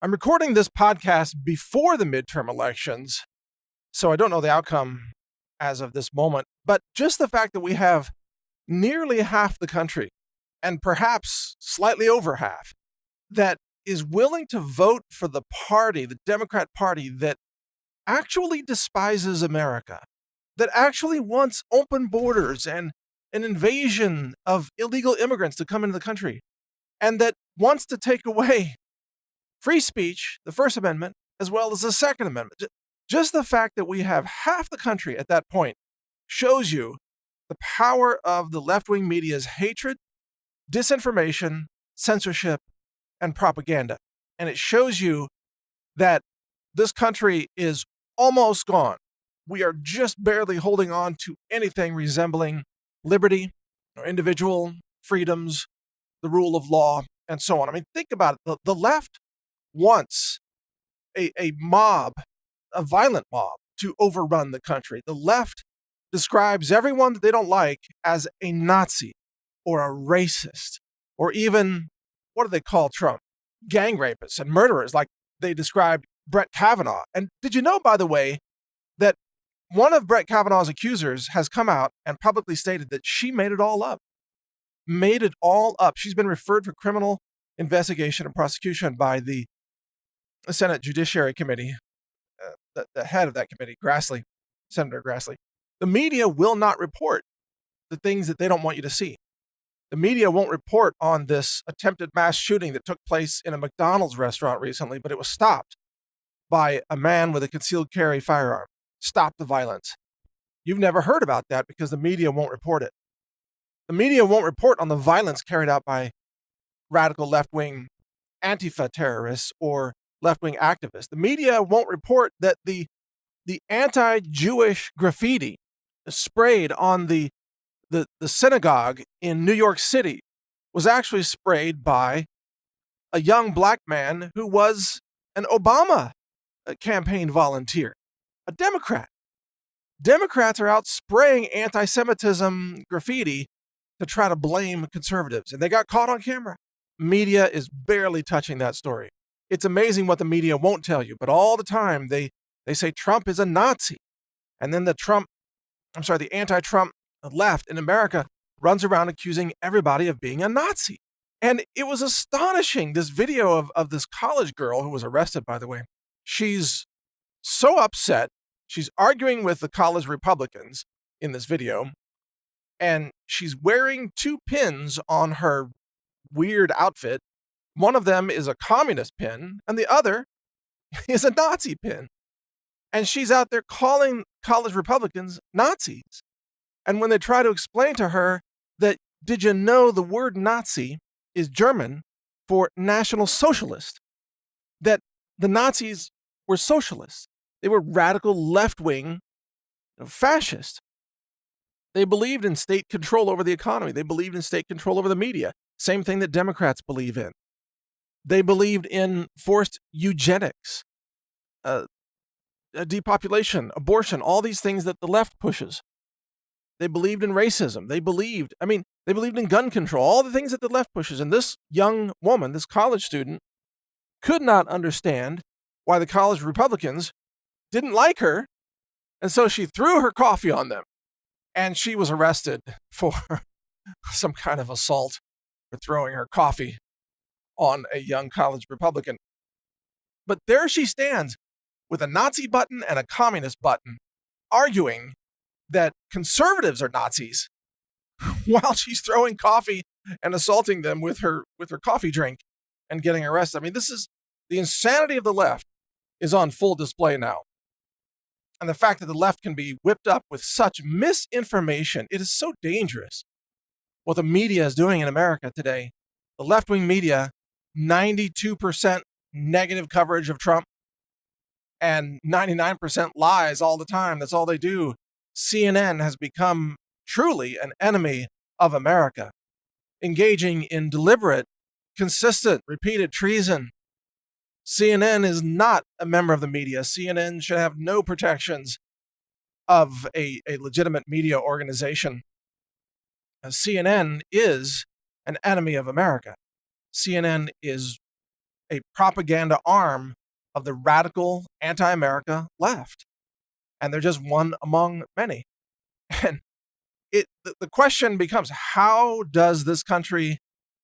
I'm recording this podcast before the midterm elections, so I don't know the outcome as of this moment. But just the fact that we have nearly half the country, and perhaps slightly over half, that is willing to vote for the party, the Democrat Party, that actually despises America, that actually wants open borders and an invasion of illegal immigrants to come into the country, and that wants to take away free speech, the First Amendment, as well as the Second Amendment. Just the fact that we have half the country at that point shows you the power of the left-wing media's hatred, disinformation, censorship, and propaganda. And it shows you that this country is almost gone. We are just barely holding on to anything resembling liberty or individual freedoms, the rule of law, and so on. I mean, think about it. The left wants a mob, a violent mob, to overrun the country. The left describes everyone that they don't like as a Nazi or a racist, or even, what do they call Trump? Gang rapists and murderers, like they described Brett Kavanaugh. And did you know, by the way, that one of Brett Kavanaugh's accusers has come out and publicly stated that she made it all up? Made it all up. She's been referred for criminal investigation and prosecution by the Senate Judiciary Committee, the head of that committee, Grassley, Senator Grassley. The media will not report the things that they don't want you to see. The media won't report on this attempted mass shooting that took place in a McDonald's restaurant recently, but it was stopped by a man with a concealed carry firearm. Stop the violence. You've never heard about that because the media won't report it. The media won't report on the violence carried out by radical left-wing Antifa terrorists or left-wing activists. The media won't report that the anti-Jewish graffiti sprayed on the synagogue in New York City was actually sprayed by a young black man who was an Obama campaign volunteer, a Democrat. Democrats are out spraying anti-Semitism graffiti to try to blame conservatives, and they got caught on camera. Media is barely touching that story. It's amazing what the media won't tell you, but all the time they say Trump is a Nazi. And then the anti-Trump left in America runs around accusing everybody of being a Nazi. And it was astonishing, this video of this college girl who was arrested, by the way. She's so upset. She's arguing with the college Republicans in this video, and she's wearing two pins on her weird outfit. One of them is a communist pin, and the other is a Nazi pin. And she's out there calling college Republicans Nazis. And when they try to explain to her that, did you know the word Nazi is German for National Socialist? That the Nazis were socialists. They were radical left-wing fascists. They believed in state control over the economy. They believed in state control over the media. Same thing that Democrats believe in. They believed in forced eugenics, depopulation, abortion, all these things that the left pushes. They believed in racism. They believed in gun control, all the things that the left pushes. And this young woman, this college student, could not understand why the college Republicans didn't like her. And so she threw her coffee on them. And she was arrested for some kind of assault for throwing her coffee on a young college Republican. But there she stands with a Nazi button and a communist button, arguing that conservatives are Nazis while she's throwing coffee and assaulting them with her coffee drink and getting arrested. I mean, this is the insanity of the left is on full display now. And the fact that the left can be whipped up with such misinformation, it is so dangerous what the media is doing in America today. The left-wing media, 92% negative coverage of Trump and 99% lies all the time. That's all they do. CNN has become truly an enemy of America, engaging in deliberate, consistent, repeated treason. CNN is not a member of the media. CNN should have no protections of a legitimate media organization. CNN is an enemy of America. CNN is a propaganda arm of the radical anti-America left. And they're just one among many. And the question becomes, how does this country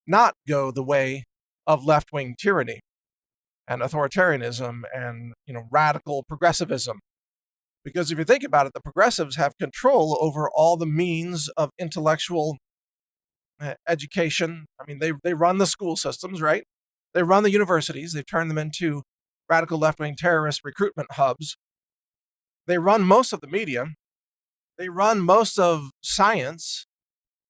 not go the way of left-wing tyranny and authoritarianism and radical progressivism? Because if you think about it, the progressives have control over all the means of intellectual education. I mean, they run the school systems, right? They run the universities. They've turned them into radical left-wing terrorist recruitment hubs. They run most of the media. They run most of science.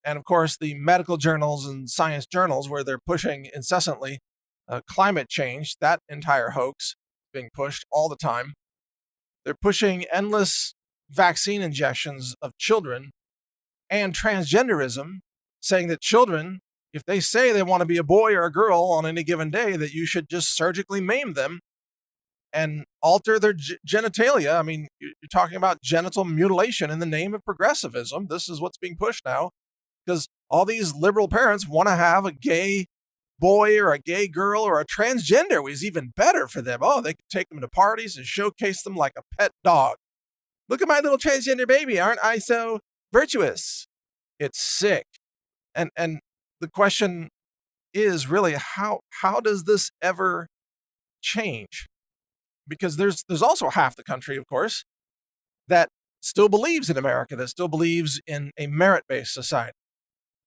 And of course, the medical journals and science journals where they're pushing incessantly climate change, that entire hoax being pushed all the time. They're pushing endless vaccine injections of children and transgenderism, saying that children, if they say they want to be a boy or a girl on any given day, that you should just surgically maim them and alter their genitalia. I mean, you're talking about genital mutilation in the name of progressivism. This is what's being pushed now because all these liberal parents want to have a gay boy or a gay girl or a transgender was even better for them. Oh, they could take them to parties and showcase them like a pet dog. Look at my little transgender baby. Aren't I so virtuous? It's sick. And the question is really how does this ever change? Because there's also half the country, of course, that still believes in America, that still believes in a merit-based society.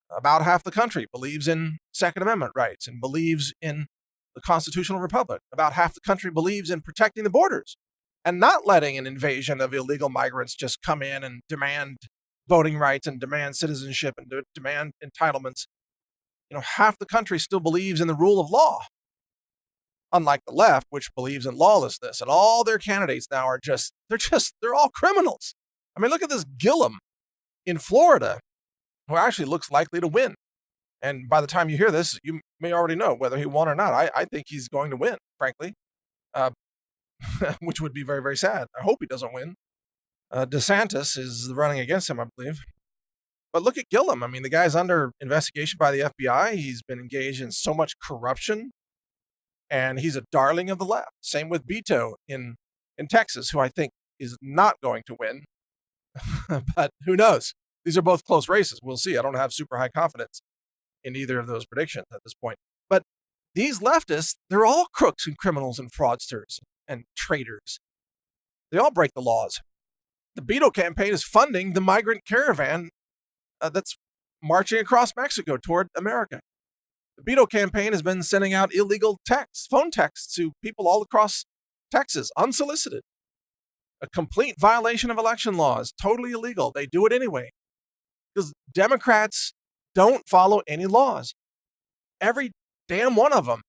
About half the country believes in Second Amendment rights and believes in the constitutional republic. About half the country believes in protecting the borders and not letting an invasion of illegal migrants just come in and demand voting rights and demand citizenship and demand entitlements. Half the country still believes in the rule of law, unlike the left, which believes in lawlessness. And all their candidates now are they're all criminals. I mean, look at this Gillum in Florida, who actually looks likely to win. And by the time you hear this, you may already know whether he won or not. I think he's going to win, frankly, which would be very, very sad. I hope he doesn't win. DeSantis is running against him, I believe. But look at Gillum. I mean, the guy's under investigation by the FBI. He's been engaged in so much corruption, and he's a darling of the left. Same with Beto in Texas, who I think is not going to win. But who knows? These are both close races. We'll see. I don't have super high confidence in either of those predictions at this point. But these leftists, they're all crooks and criminals and fraudsters and traitors. They all break the laws. The Beto campaign is funding the migrant caravan that's marching across Mexico toward America. The Beto campaign has been sending out illegal phone texts to people all across Texas, unsolicited. A complete violation of election laws, totally illegal. They do it anyway. Because Democrats don't follow any laws. Every damn one of them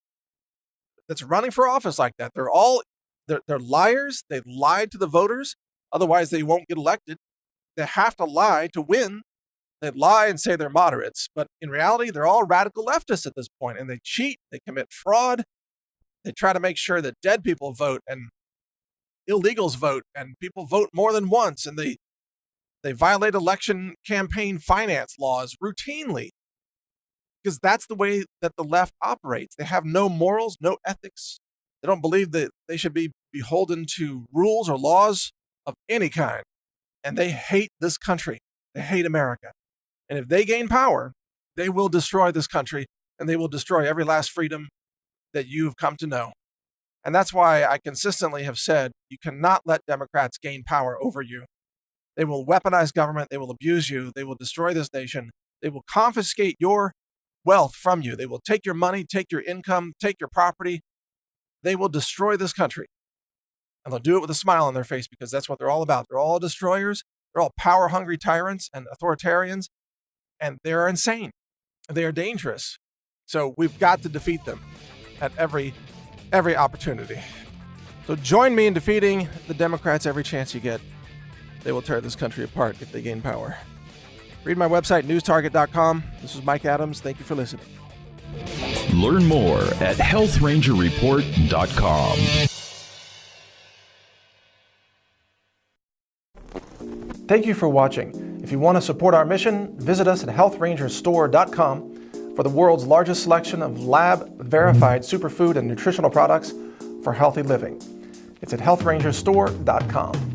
that's running for office like that, they're liars. They lied to the voters. Otherwise, they won't get elected. They have to lie to win. They lie and say they're moderates. But in reality, they're all radical leftists at this point, and they cheat. They commit fraud. They try to make sure that dead people vote and illegals vote and people vote more than once. And they violate election campaign finance laws routinely because that's the way that the left operates. They have no morals, no ethics. They don't believe that they should be beholden to rules or laws of any kind. And they hate this country. They hate America. And if they gain power, they will destroy this country and they will destroy every last freedom that you've come to know. And that's why I consistently have said you cannot let Democrats gain power over you. They will weaponize government. They will abuse you. They will destroy this nation. They will confiscate your wealth from you. They will take your money, take your income, take your property. They will destroy this country. And they'll do it with a smile on their face because that's what they're all about. They're all destroyers. They're all power-hungry tyrants and authoritarians. And they're insane. They are dangerous. So we've got to defeat them at every opportunity. So join me in defeating the Democrats every chance you get. They will tear this country apart if they gain power. Read my website, newstarget.com. This is Mike Adams. Thank you for listening. Learn more at healthrangerreport.com. Thank you for watching. If you want to support our mission, visit us at healthrangerstore.com for the world's largest selection of lab-verified superfood and nutritional products for healthy living. It's at healthrangerstore.com.